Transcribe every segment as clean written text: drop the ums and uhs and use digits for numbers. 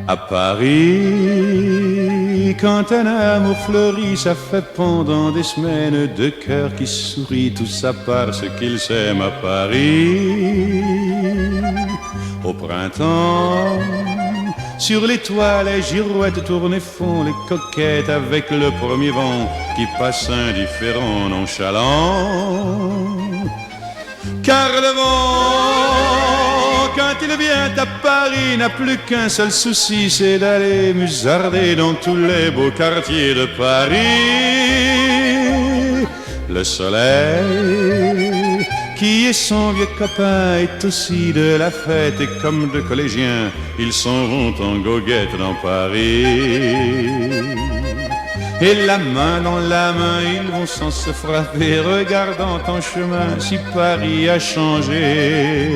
À Paris, quand un amour fleurit, ça fait pendant des semaines deux cœurs qui sourient, tout ça parce qu'ils s'aiment à Paris. Au printemps, sur les toits, les girouettes tournent et font les coquettes avec le premier vent qui passe indifférent, nonchalant. Car le vent, quand il vient à Paris, n'a plus qu'un seul souci, c'est d'aller musarder dans tous les beaux quartiers de Paris. Le soleil, qui est son vieux copain, est aussi de la fête, et comme deux collégiens, ils s'en vont en goguette dans Paris. Et la main dans la main, ils vont sans se frapper, regardant en chemin si Paris a changé.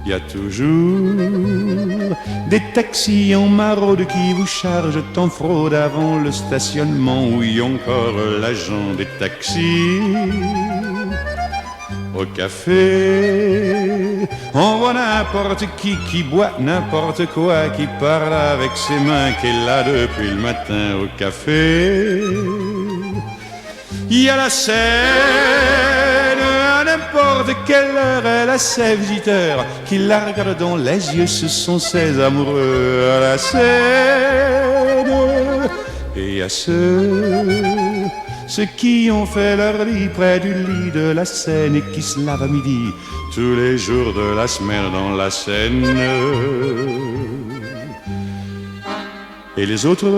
Il y a toujours des taxis en maraude qui vous chargent en fraude avant le stationnement. Oui, encore l'agent des taxis. Au café, on voit n'importe qui boit n'importe quoi, qui parle avec ses mains, qui est là depuis le matin au café. Il y a la scène, à n'importe quelle heure, elle a ses visiteurs qui la regardent dans les yeux, ce sont ses amoureux à la scène. Et il y a ceux qui ont fait leur lit près du lit de la Seine et qui se lavent à midi tous les jours de la semaine dans la Seine. Et les autres,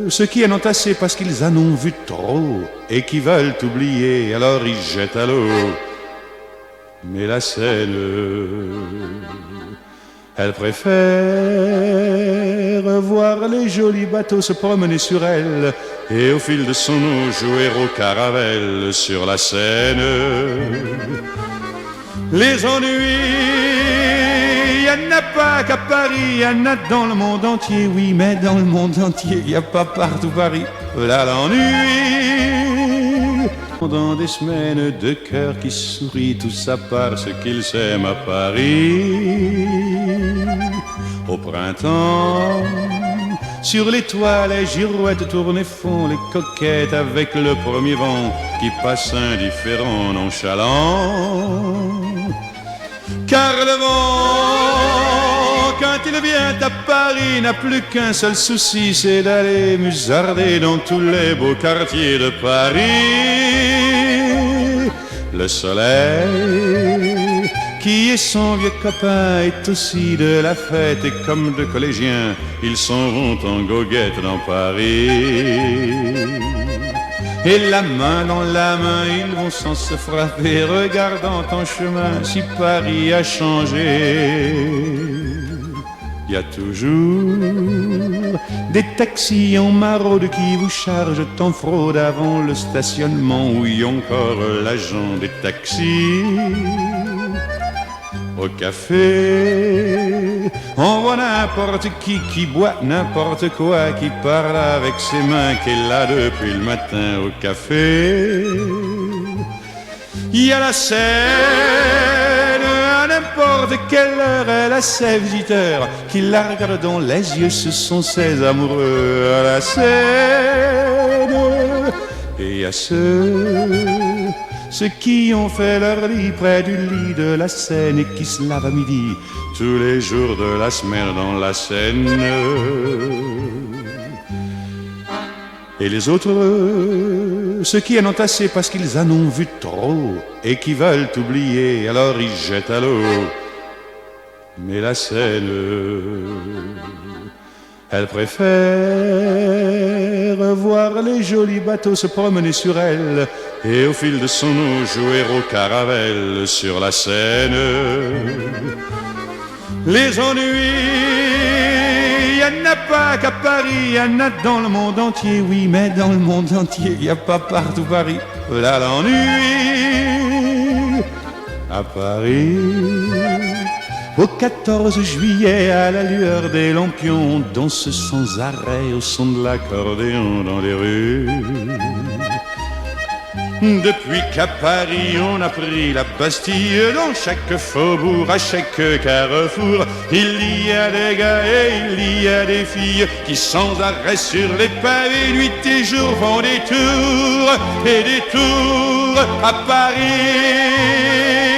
ceux qui en ont assez parce qu'ils en ont vu trop et qui veulent oublier, alors ils jettent à l'eau. Mais la Seine, elle préfère voir les jolis bateaux se promener sur elle et au fil de son eau jouer au caravelle sur la Seine. Les ennuis, il n'y en a pas qu'à Paris, il y en a dans le monde entier, oui, mais dans le monde entier, il n'y a pas partout Paris. Voilà l'ennui. Pendant des semaines, deux cœurs qui sourient, tout ça parce qu'ils s'aiment à Paris. Au printemps, sur les toits, les girouettes tournent et font les coquettes avec le premier vent qui passe indifférent, nonchalant. Car le vent, quand il vient à Paris, n'a plus qu'un seul souci, c'est d'aller musarder dans tous les beaux quartiers de Paris. Le soleil, qui est son vieux copain, est aussi de la fête, et comme deux collégiens, ils s'en vont en goguette dans Paris. Et la main dans la main, ils vont sans se frapper, regardant en chemin si Paris a changé. Il y a toujours des taxis en maraude qui vous chargent en fraude avant le stationnement. Oui, encore l'agent des taxis. Au café, on voit n'importe qui boit n'importe quoi, qui parle avec ses mains, qui est là depuis le matin au café. Il y a la scène, à n'importe quelle heure, elle a ses visiteurs qui la regardent dans les yeux, ce sont ses amoureux à la scène. Et il y a ceux qui ont fait leur lit près du lit de la Seine et qui se lavent à midi tous les jours de la semaine dans la Seine. Et les autres, ceux qui en ont assez parce qu'ils en ont vu trop et qui veulent oublier, alors ils jettent à l'eau. Mais la Seine, elle préfère voir les jolis bateaux se promener sur elle et au fil de son eau jouer au caravelle sur la Seine. Les ennuis, il n'y en a pas qu'à Paris, il y en a dans le monde entier, oui, mais dans le monde entier, il n'y a pas partout Paris. Là l'ennui. À Paris, au 14 juillet, à la lueur des lampions, on danse sans arrêt au son de l'accordéon dans les rues. Depuis qu'à Paris on a pris la Bastille, dans chaque faubourg, à chaque carrefour, il y a des gars et il y a des filles qui sans arrêt sur les pavés, nuit et jour, font des tours à Paris.